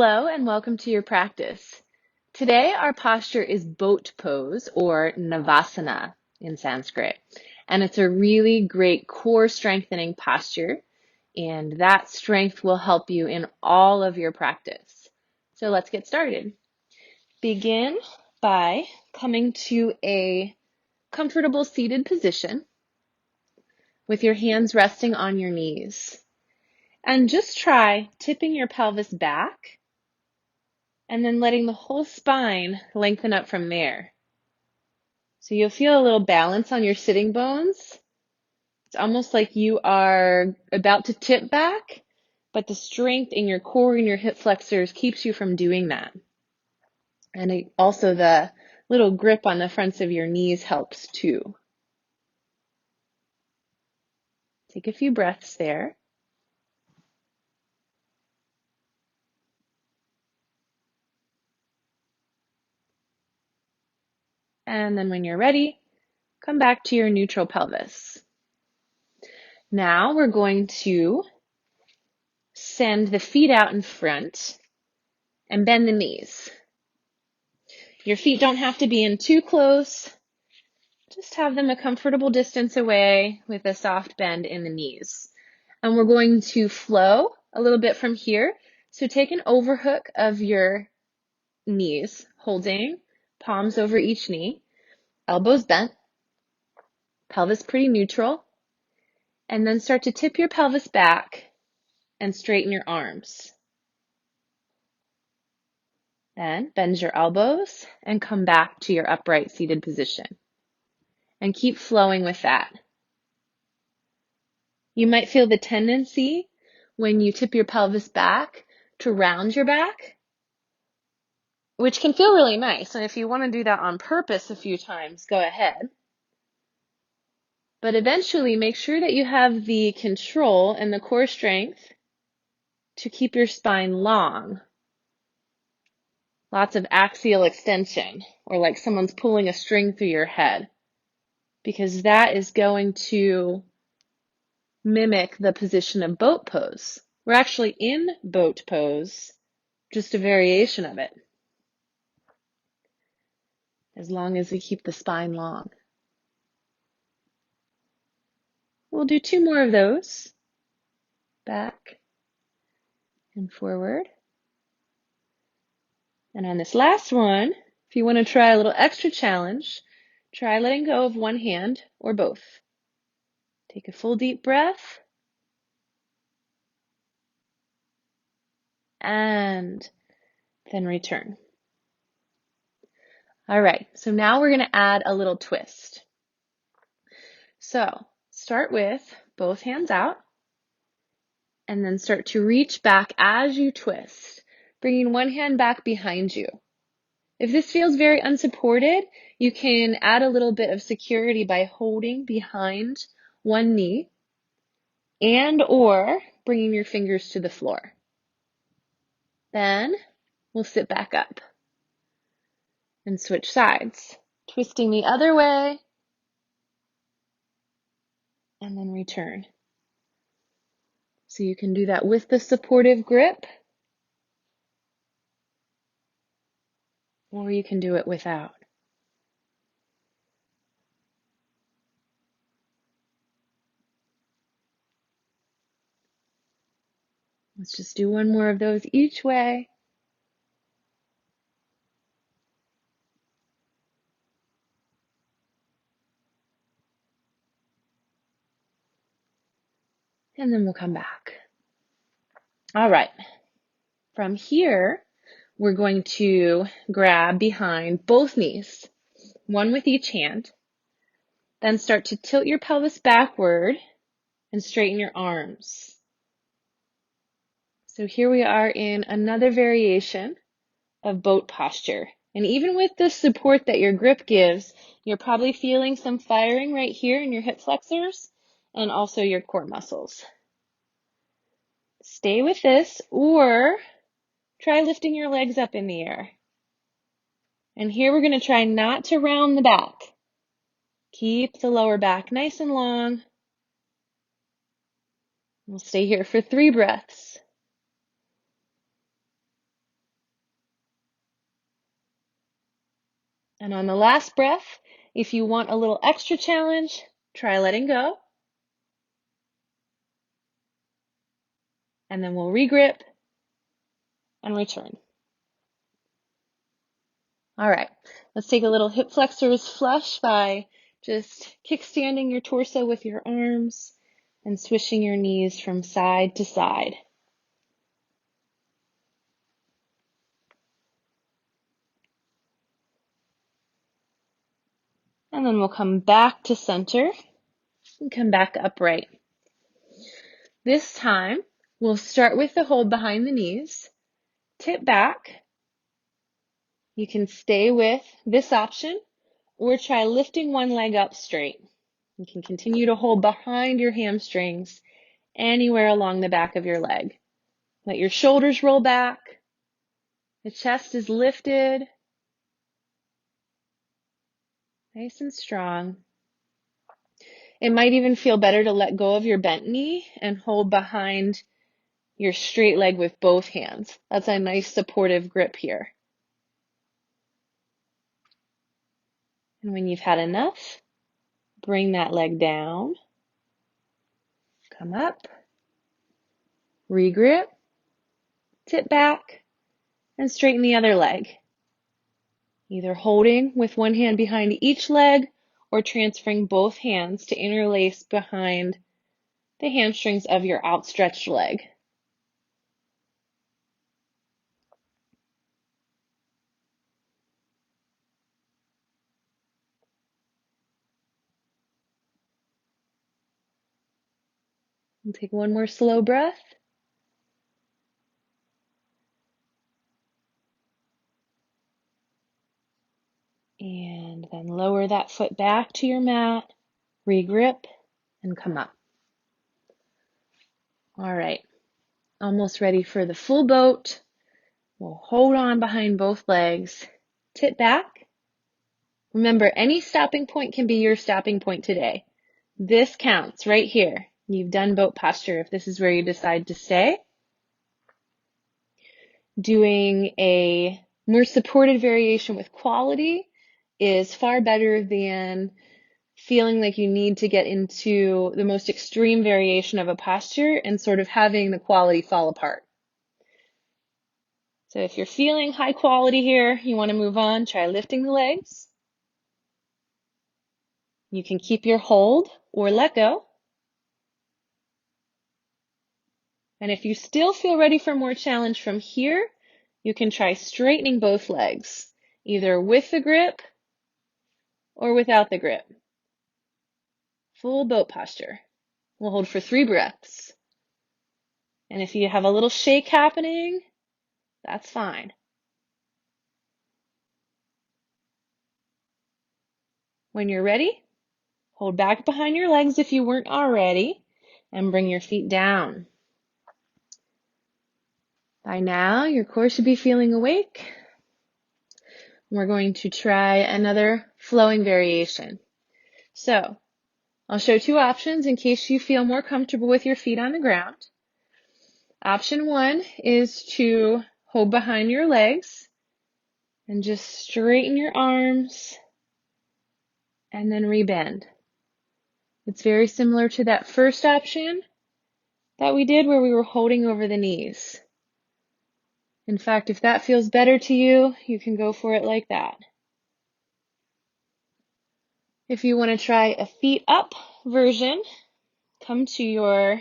Hello and welcome to your practice. Today our posture is boat pose or Navasana in Sanskrit. And it's a really great core strengthening posture, and that strength will help you in all of your practice. So let's get started. Begin by coming to a comfortable seated position with your hands resting on your knees. And just try tipping your pelvis back and then letting the whole spine lengthen up from there. So you'll feel a little balance on your sitting bones. It's almost like you are about to tip back, but the strength in your core and your hip flexors keeps you from doing that. And also the little grip on the fronts of your knees helps too. Take a few breaths there. And then when you're ready, come back to your neutral pelvis. Now we're going to send the feet out in front and bend the knees. Your feet don't have to be in too close. Just have them a comfortable distance away with a soft bend in the knees. And we're going to flow a little bit from here. So take an overhook of your knees, holding palms over each knee, elbows bent, pelvis pretty neutral, and then start to tip your pelvis back and straighten your arms. Then bend your elbows and come back to your upright seated position. And keep flowing with that. You might feel the tendency when you tip your pelvis back to round your back, which can feel really nice. And if you want to do that on purpose a few times, go ahead. But eventually make sure that you have the control and the core strength to keep your spine long. Lots of axial extension, or like someone's pulling a string through your head, because that is going to mimic the position of boat pose. We're actually in boat pose, just a variation of it, as long as we keep the spine long. We'll do 2 more of those, back and forward. And on this last one, if you want to try a little extra challenge, try letting go of one hand or both. Take a full deep breath. And then return. All right, so now we're going to add a little twist. So start with both hands out and then start to reach back as you twist, bringing one hand back behind you. If this feels very unsupported, you can add a little bit of security by holding behind one knee and or bringing your fingers to the floor. Then we'll sit back up and switch sides, twisting the other way and then return. So you can do that with the supportive grip, or you can do it without. Let's just do one more of those each way. And then we'll come back. All right. From here, we're going to grab behind both knees, one with each hand. Then start to tilt your pelvis backward and straighten your arms. So here we are in another variation of boat posture. And even with the support that your grip gives, you're probably feeling some firing right here in your hip flexors and also your core muscles. Stay with this or try lifting your legs up in the air. And here we're going to try not to round the back. Keep the lower back nice and long. We'll stay here for 3 breaths. And on the last breath, if you want a little extra challenge, try letting go. And then we'll regrip and return. All right, let's take a little hip flexors flush by just kickstanding your torso with your arms and swishing your knees from side to side. And then we'll come back to center and come back upright. This time, we'll start with the hold behind the knees, tip back. You can stay with this option or try lifting one leg up straight. You can continue to hold behind your hamstrings anywhere along the back of your leg. Let your shoulders roll back. The chest is lifted. Nice and strong. It might even feel better to let go of your bent knee and hold behind your straight leg with both hands. That's a nice supportive grip here. And when you've had enough, bring that leg down. Come up. Regrip. Tip back. And straighten the other leg. Either holding with one hand behind each leg or transferring both hands to interlace behind the hamstrings of your outstretched leg. And take one more slow breath. And then lower that foot back to your mat, regrip, and come up. All right, almost ready for the full boat. We'll hold on behind both legs, tip back. Remember, any stopping point can be your stopping point today. This counts right here. You've done boat posture if this is where you decide to stay. Doing a more supported variation with quality is far better than feeling like you need to get into the most extreme variation of a posture and sort of having the quality fall apart. So if you're feeling high quality here, you want to move on, try lifting the legs. You can keep your hold or let go. And if you still feel ready for more challenge from here, you can try straightening both legs, either with the grip or without the grip. Full boat posture. We'll hold for 3 breaths. And if you have a little shake happening, that's fine. When you're ready, hold back behind your legs if you weren't already, and bring your feet down. By now, your core should be feeling awake. We're going to try another flowing variation. So, I'll show 2 options in case you feel more comfortable with your feet on the ground. Option 1 is to hold behind your legs and just straighten your arms and then rebend. It's very similar to that first option that we did where we were holding over the knees. In fact, if that feels better to you, you can go for it like that. If you want to try a feet up version, come to your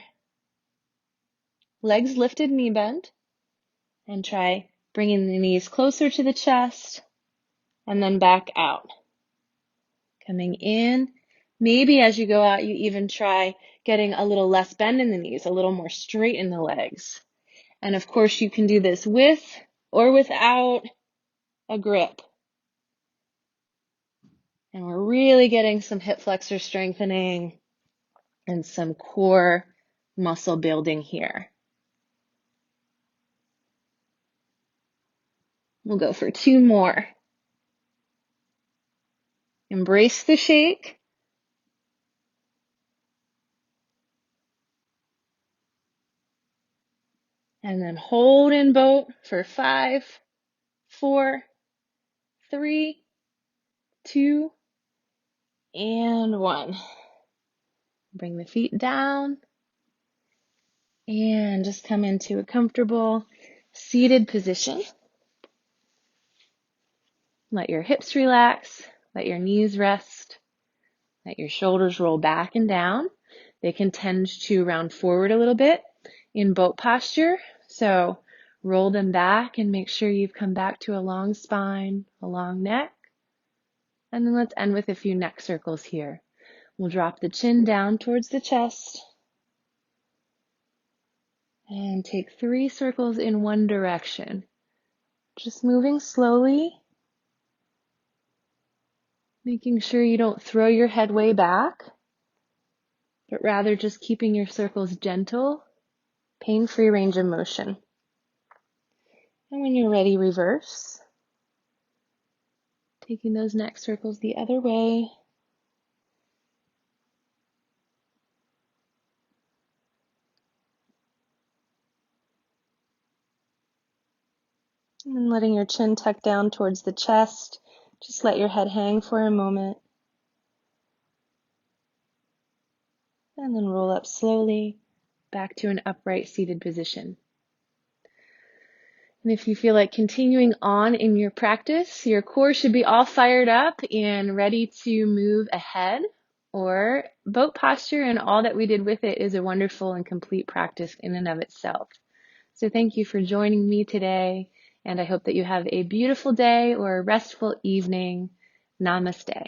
legs lifted knee bend and try bringing the knees closer to the chest and then back out. Coming in, maybe as you go out, you even try getting a little less bend in the knees, a little more straight in the legs. And of course, you can do this with or without a grip. And we're really getting some hip flexor strengthening and some core muscle building here. We'll go for 2 more. Embrace the shake. And then hold in boat for 5, 4, 3, 2, and 1. Bring the feet down and just come into a comfortable seated position. Let your hips relax, let your knees rest, let your shoulders roll back and down. They can tend to round forward a little bit in boat posture, so roll them back and make sure you've come back to a long spine, a long neck. And then let's end with a few neck circles here. We'll drop the chin down towards the chest and take 3 circles in one direction. Just moving slowly, making sure you don't throw your head way back, but rather just keeping your circles gentle, pain-free range of motion. And when you're ready, reverse. Taking those neck circles the other way. And then letting your chin tuck down towards the chest. Just let your head hang for a moment. And then roll up slowly back to an upright seated position. And if you feel like continuing on in your practice, your core should be all fired up and ready to move ahead, or boat posture and all that we did with it is a wonderful and complete practice in and of itself. So thank you for joining me today, and I hope that you have a beautiful day or a restful evening. Namaste.